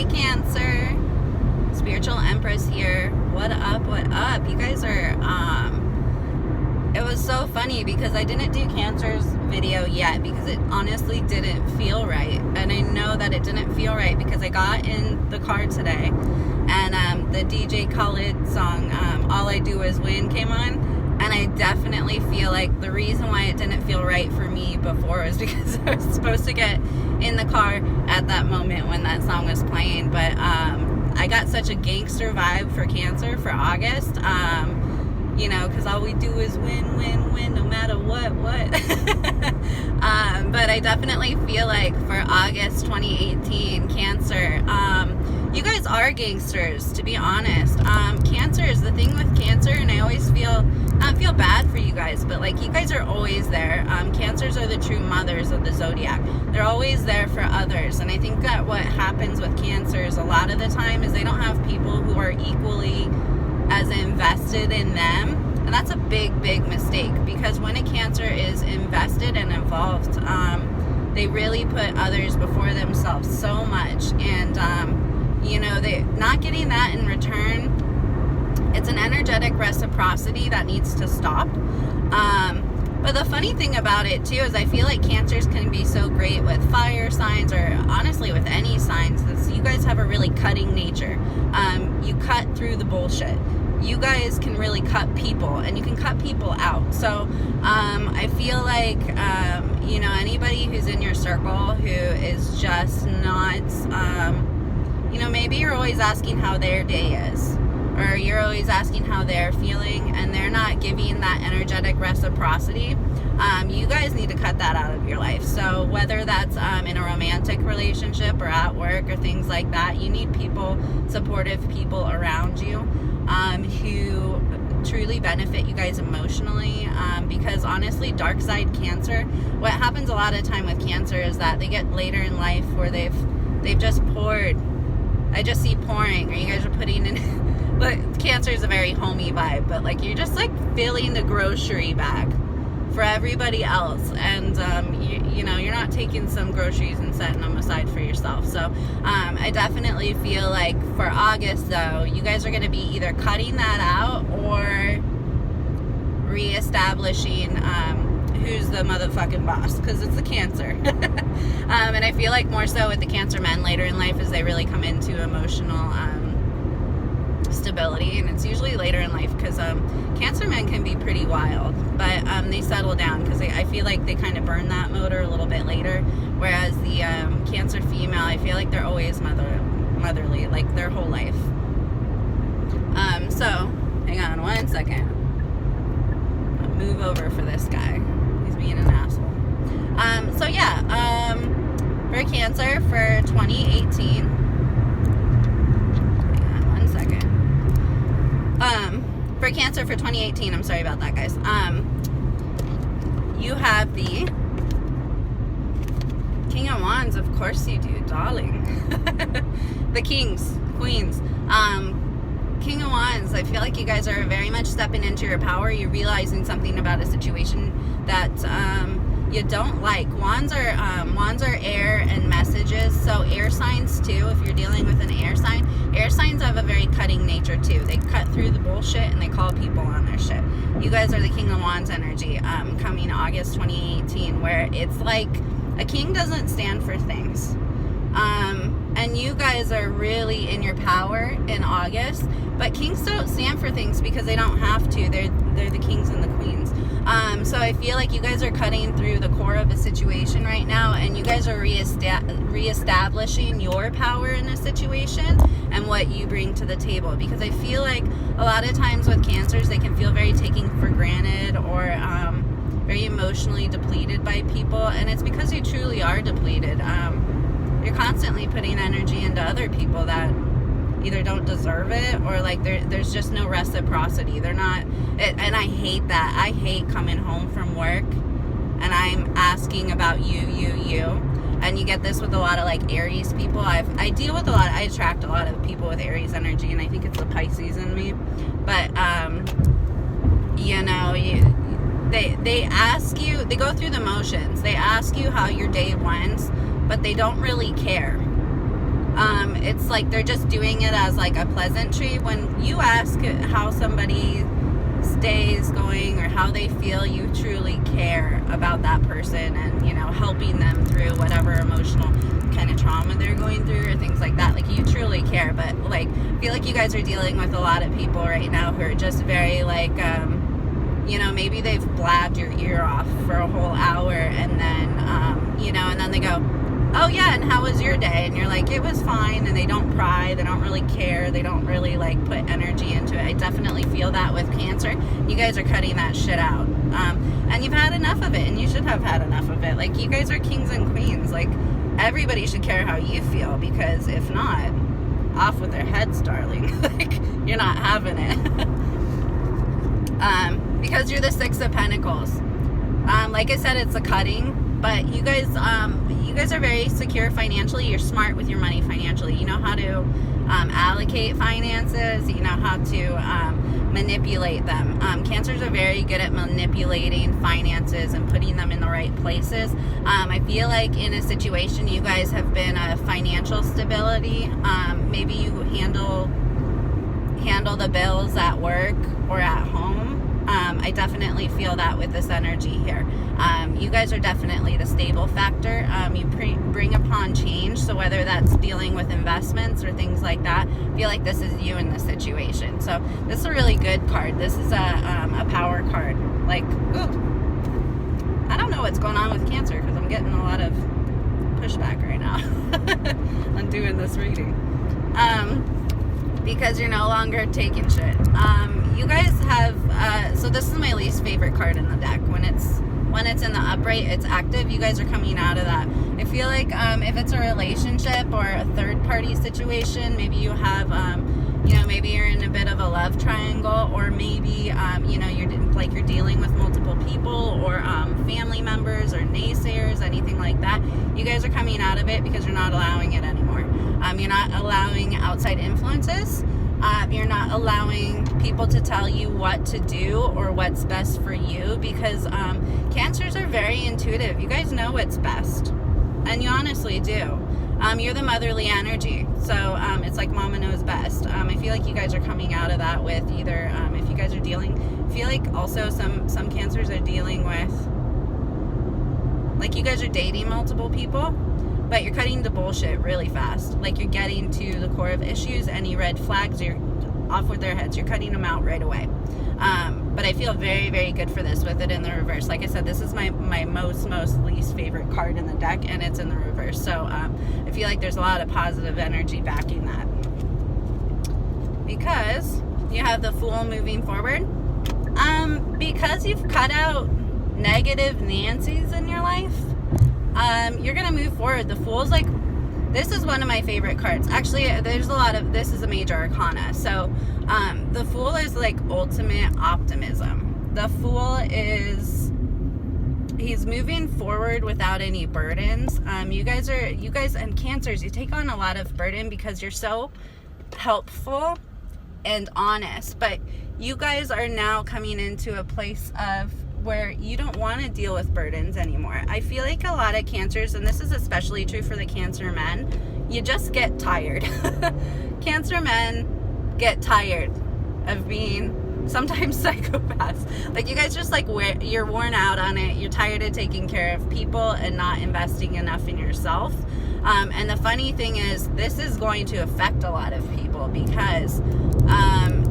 Hey Cancer, Spiritual Empress here. What up, what up? You guys are, it was so funny because I didn't do Cancer's video yet because it honestly didn't feel right. And I know that it didn't feel right because I got in the car today and the DJ Khaled song, All I Do Is Win, came on. And I definitely feel like the reason why it didn't feel right for me before was because I was supposed to get in the car at that moment when that song was playing. But I got such a gangster vibe for Cancer for August. You know, because all we do is win, win, win, no matter what. But I definitely feel like for August 2018, Cancer, you guys are gangsters, to be honest. Cancer is the thing with Cancer, and I always feel bad for you guys, but like, you guys are always there. Cancers are the true mothers of the zodiac. They're always there for others, and I think that what happens with Cancers a lot of the time is they don't have people who are equally as invested in them, and that's a big mistake, because when a Cancer is invested and involved, they really put others before themselves so much, and you know, they not getting that in return. It's an energetic reciprocity that needs to stop. But the funny thing about it too is I feel like Cancers can be so great with fire signs, or honestly with any signs. You guys have a really cutting nature. You cut through the bullshit. You guys can really cut people, and you can cut people out. So I feel like you know, anybody who's in your circle who is just not you know, maybe you're always asking how their day is, or you're always asking how they're feeling, and they're not giving that energetic reciprocity. You guys need to cut that out of your life. So whether that's in a romantic relationship or at work or things like that, you need people, supportive people around you who truly benefit you guys emotionally, because honestly, dark side Cancer, what happens a lot of time with Cancer is that they get later in life where they've just poured. I just see pouring, or you guys are putting in. But Cancer is a very homey vibe, but like, you're just like filling the grocery bag for everybody else, and you know, you're not taking some groceries and setting them aside for yourself. So I definitely feel like for August though, you guys are going to be either cutting that out or reestablishing who's the motherfucking boss, because it's the Cancer. And I feel like more so with the Cancer men later in life as they really come into emotional stability, and it's usually later in life, because Cancer men can be pretty wild, but they settle down, because I feel like they kind of burn that motor a little bit later, whereas the Cancer female, I feel like they're always motherly, like their whole life. So hang on one second, I'll move over for this guy, he's being an asshole. So yeah, for Cancer for 2018, for Cancer for 2018, I'm sorry about that, guys. You have the King of Wands, of course you do, darling. The Kings, Queens. King of Wands, I feel like you guys are very much stepping into your power. You're realizing something about a situation that you don't like. Wands are air and messages, so air signs too, if you're dealing with an air signs have a very cutting nature too. They cut through the bullshit and they call people on their shit. You guys are the King of Wands energy, coming August 2018, where it's like a king doesn't stand for things. And you guys are really in your power in August, but kings don't stand for things because they don't have to. They're the kings and the queens. So I feel like you guys are cutting through the core of a situation right now, and you guys are reestablishing your power in a situation and what you bring to the table, because I feel like a lot of times with Cancers, they can feel very taken for granted, or very emotionally depleted by people, and it's because you truly are depleted. You're constantly putting energy into other people that either don't deserve it, or like there's just no reciprocity. They're not, and I hate that. I hate coming home from work and I'm asking about you, and you get this with a lot of like Aries people. I attract a lot of people with Aries energy, and I think it's the Pisces in me, but you know, they ask you, they go through the motions, they ask you how your day went, but they don't really care. it's like they're just doing it as like a pleasantry. When you ask how somebody's day is going or how they feel, you truly care about that person and, you know, helping them through whatever emotional kind of trauma they're going through or things like that. Like, you truly care. But like, I feel like you guys are dealing with a lot of people right now who are just very like, you know, maybe they've blabbed your ear off for a whole hour and then, you know, and then they go, oh yeah, and how was your day? And you're like, it was fine. And they don't pry, they don't really care, they don't really like put energy into it. I definitely feel that with Cancer. You guys are cutting that shit out, and you've had enough of it, and you should have had enough of it. Like, you guys are kings and queens. Like, everybody should care how you feel, because if not, off with their heads, darling. Like, you're not having it. Because you're the Six of Pentacles. Like I said, it's a cutting. But you guys are very secure financially. You're smart with your money financially. You know how to allocate finances. You know how to manipulate them. Cancers are very good at manipulating finances and putting them in the right places. I feel like in a situation you guys have been a financial stability. Maybe you handle the bills at work or at home. I definitely feel that with this energy here. You guys are definitely the stable factor. You bring upon change. So whether that's dealing with investments or things like that, I feel like this is you in this situation. So this is a really good card. This is a power card. Like, ooh, I don't know what's going on with Cancer, because I'm getting a lot of pushback right now on doing this reading. Because you're no longer taking shit. You guys have, so this is my least favorite card in the deck. When it's in the upright, it's active. You guys are coming out of that. I feel like if it's a relationship or a third party situation, maybe you have, you know, maybe you're in a bit of a love triangle, or maybe, you know, you're dealing with multiple people or family members or naysayers, anything like that. You guys are coming out of it because you're not allowing it anymore. You're not allowing outside influences. You're not allowing people to tell you what to do or what's best for you, because Cancers are very intuitive. You guys know what's best, and you honestly do. You're the motherly energy, so it's like mama knows best. I feel like you guys are coming out of that with either, if you guys are dealing, I feel like also some Cancers are dealing with, like, you guys are dating multiple people, but you're cutting the bullshit really fast. Like, you're getting to the core of issues. Any red flags, you're off with their heads. You're cutting them out right away. But I feel very, very good for this with it in the reverse. Like I said, this is my most least favorite card in the deck, and it's in the reverse. So I feel like there's a lot of positive energy backing that. Because you have the Fool moving forward. Because you've cut out negative Nancy's in your life, you're gonna move forward. The Fool's like, this is one of my favorite cards. Actually, there's a lot of, this is a major arcana. So the Fool is like ultimate optimism. The Fool is, he's moving forward without any burdens. You guys and Cancers, you take on a lot of burden because you're so helpful and honest, but you guys are now coming into a place of where you don't want to deal with burdens anymore. I feel like a lot of Cancers, and this is especially true for the Cancer men, you just get tired. Cancer men get tired of being sometimes psychopaths. Like, you guys just like, you're worn out on it. You're tired of taking care of people and not investing enough in yourself. And the funny thing is, this is going to affect a lot of people because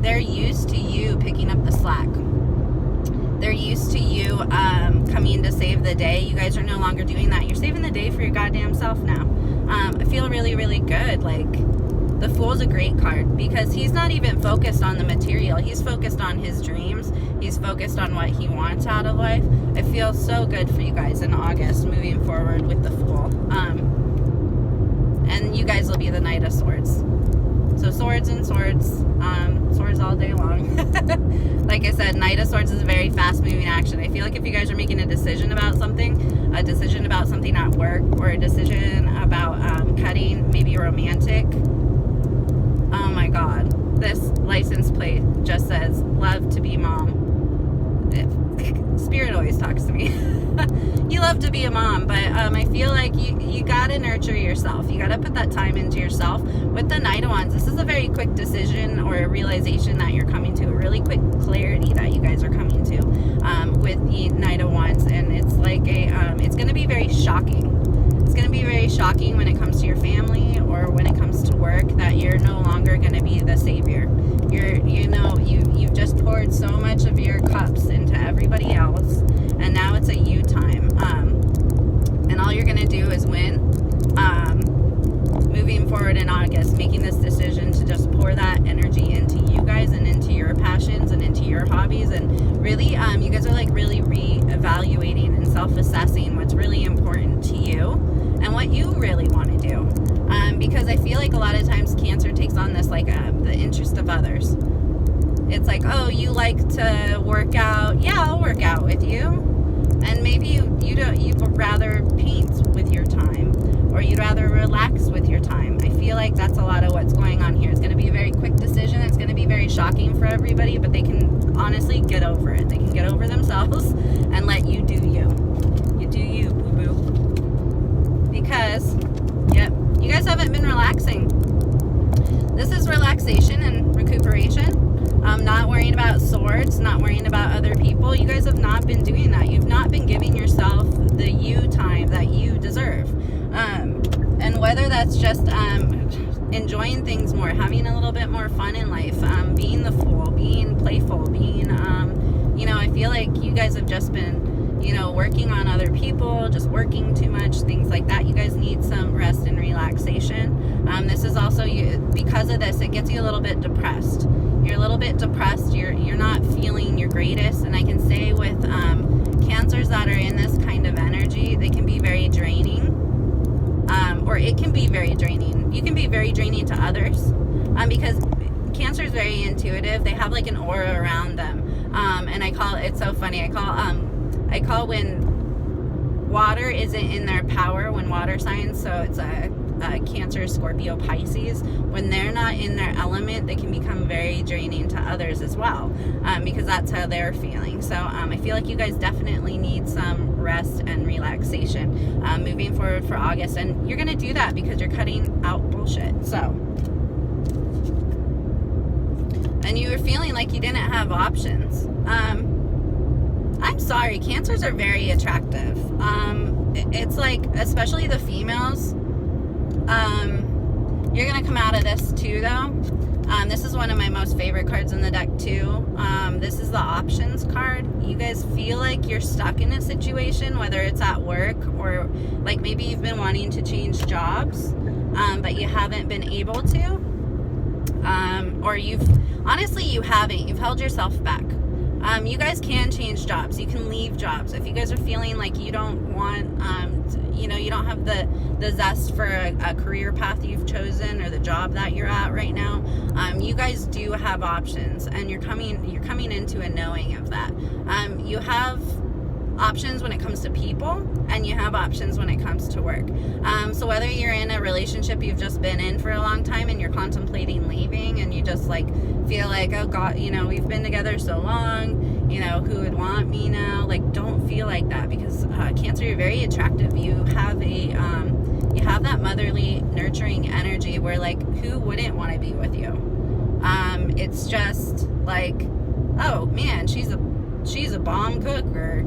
they're used to you picking up the slack. They're used to you coming to save the day. You guys are no longer doing that. You're saving the day for your goddamn self now. I feel really, really good. Like, the Fool's a great card because he's not even focused on the material. He's focused on his dreams. He's focused on what he wants out of life. I feel so good for you guys in August moving forward with the Fool. And you guys will be the Knight of Swords. So swords and swords. Swords all day long. Like I said, Knight of Swords is a very fast moving action. I feel like if you guys are making a decision about something at work, or a decision about cutting, maybe romantic, oh my god, this license plate just says love to be mom. Spirit always talks to me. You love to be a mom, but I feel like you gotta nurture yourself. You gotta put that time into yourself. With the Knight of Wands, this is a very quick decision or a realization that you're coming to, a really quick clarity that you guys are coming to with the Knight of Wands, and it's like it's gonna be very shocking. It's gonna be very shocking when it comes to your family or when it comes to work, that you're no longer gonna be the savior. You've just poured so much of your cups into everybody else, and now it's a you time. And all you're gonna do is win. Moving forward in August, making this decision to just pour that energy into you guys and into your passions and into your hobbies, and really, you guys are like really re-evaluating and self-assessing what's really important to you and what you really want to do. Because I feel like a lot of times Cancer takes on this like the interest of others. It's like, oh, you like to work out? Yeah, I'll work out with you. And maybe you'd rather paint with your time, or you'd rather relax with your time. I feel like that's a lot of what's going on here. It's going to be a very quick decision. It's going to be very shocking for everybody, but they can honestly get over it. They can get over themselves and let you do you. You do you, boo-boo. Because, yep, you guys haven't been relaxing. This is relaxation and recuperation. Not worrying about swords, not worrying about other people. You guys have not been doing that. You've not been giving yourself the you time that you deserve. And whether that's just enjoying things more, having a little bit more fun in life, being the fool, being playful, being, I feel like you guys have just been, working on other people, just working too much, things like that. You guys need some rest and relaxation. This is also, because of this, it gets you a little bit depressed. You're a little bit depressed. You're not feeling your greatest. And I can say with Cancers that are in this kind of energy, they can be very draining. Or it can be very draining. You can be very draining to others because Cancer is very intuitive. They have like an aura around them. And it's so funny. I call when water isn't in their power, when water signs, so it's a Cancer, Scorpio, Pisces, when they're not in their element, they can become very draining to others as well, because that's how they're feeling. So I feel like you guys definitely need some rest and relaxation moving forward for August, and you're going to do that because you're cutting out bullshit. So, and you were feeling like you didn't have options. I'm sorry, Cancers are very attractive. It's like, especially the females, you're gonna come out of this too, though. This is one of my most favorite cards in the deck too. This is the options card. You guys feel like you're stuck in a situation, whether it's at work or like maybe you've been wanting to change jobs, but you haven't been able to, or you haven't. You've held yourself back. You guys can change jobs. You can leave jobs. If you guys are feeling like you don't want, you don't have the zest for a career path you've chosen or the job that you're at right now, you guys do have options, and you're coming into a knowing of that. You have options when it comes to people, and you have options when it comes to work. So whether you're in a relationship you've just been in for a long time and you're contemplating leaving, and you just like feel like, oh God, we've been together so long, who would want me now? Like, don't feel like that, because Cancer, you're very attractive. You have that motherly, nurturing energy where like, who wouldn't want to be with you? It's just like, oh man, she's a bomb cook, or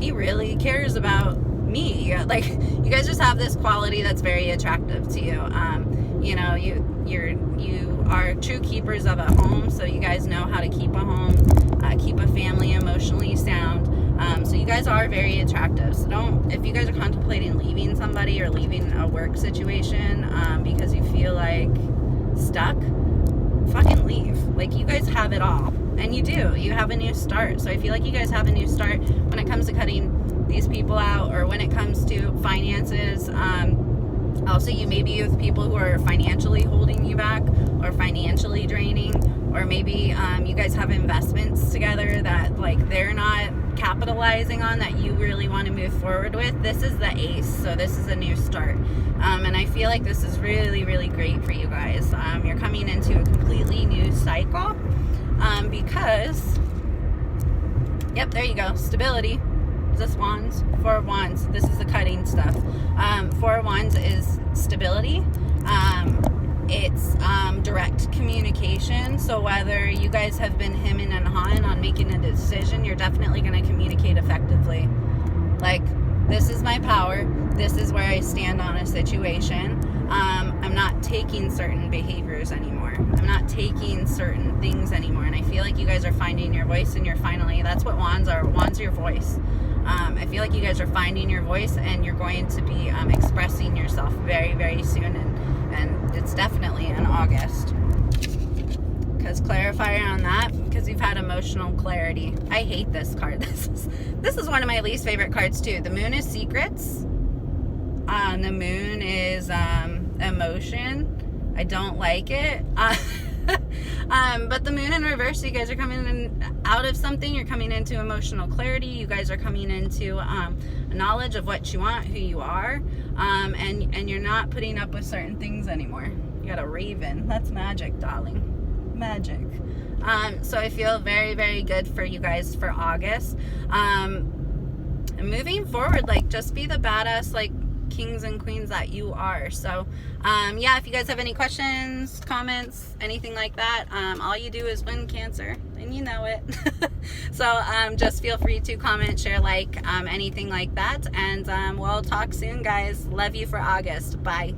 he really cares about me. Like, you guys just have this quality that's very attractive to you. You are true keepers of a home, so you guys know how to keep a home, keep a family emotionally sound. So you guys are very attractive. So if you guys are contemplating leaving somebody or leaving a work situation because you feel like stuck, fucking leave. Like, you guys have it all. And you do. You have a new start. So I feel like you guys have a new start when it comes to cutting these people out, or when it comes to finances. Also, you may be with people who are financially holding you back or financially draining, or maybe you guys have investments together that like they're not capitalizing on, that you really want to move forward with. This is the Ace, so this is a new start. And I feel like this is really, really great for you guys. You're coming into a completely new cycle because Yep, there you go. Stability. Is this wands? Four of wands. This is the cutting stuff. Four of wands is stability. It's direct communication. So whether you guys have been hemming and hawing on making a decision, you're definitely going to communicate effectively. Like, this is my power. This is where I stand on a situation. I'm not taking certain behaviors anymore. I'm not taking certain things anymore. And I feel like you guys are finding your voice, and you're finally, that's what wands are. Wands are your voice. I feel like you guys are finding your voice, and you're going to be expressing yourself very, very soon. And it's definitely in August. Because clarifier on that, because you've had emotional clarity. I hate this card. This is one of my least favorite cards too. The moon is secrets. The moon is emotion. I don't like it. But the moon in reverse, you guys are coming in out of something. You're coming into emotional clarity. You guys are coming into knowledge of what you want, who you are, and you're not putting up with certain things anymore. You got a raven. That's magic, darling. Magic. So I feel very, very good for you guys for August. Moving forward, like, just be the badass, like, kings and queens that you are. So yeah, if you guys have any questions, comments, anything like that, all you do is win, Cancer, and you know it. So just feel free to comment, share, like, anything like that, and we'll talk soon, guys. Love you for August. Bye.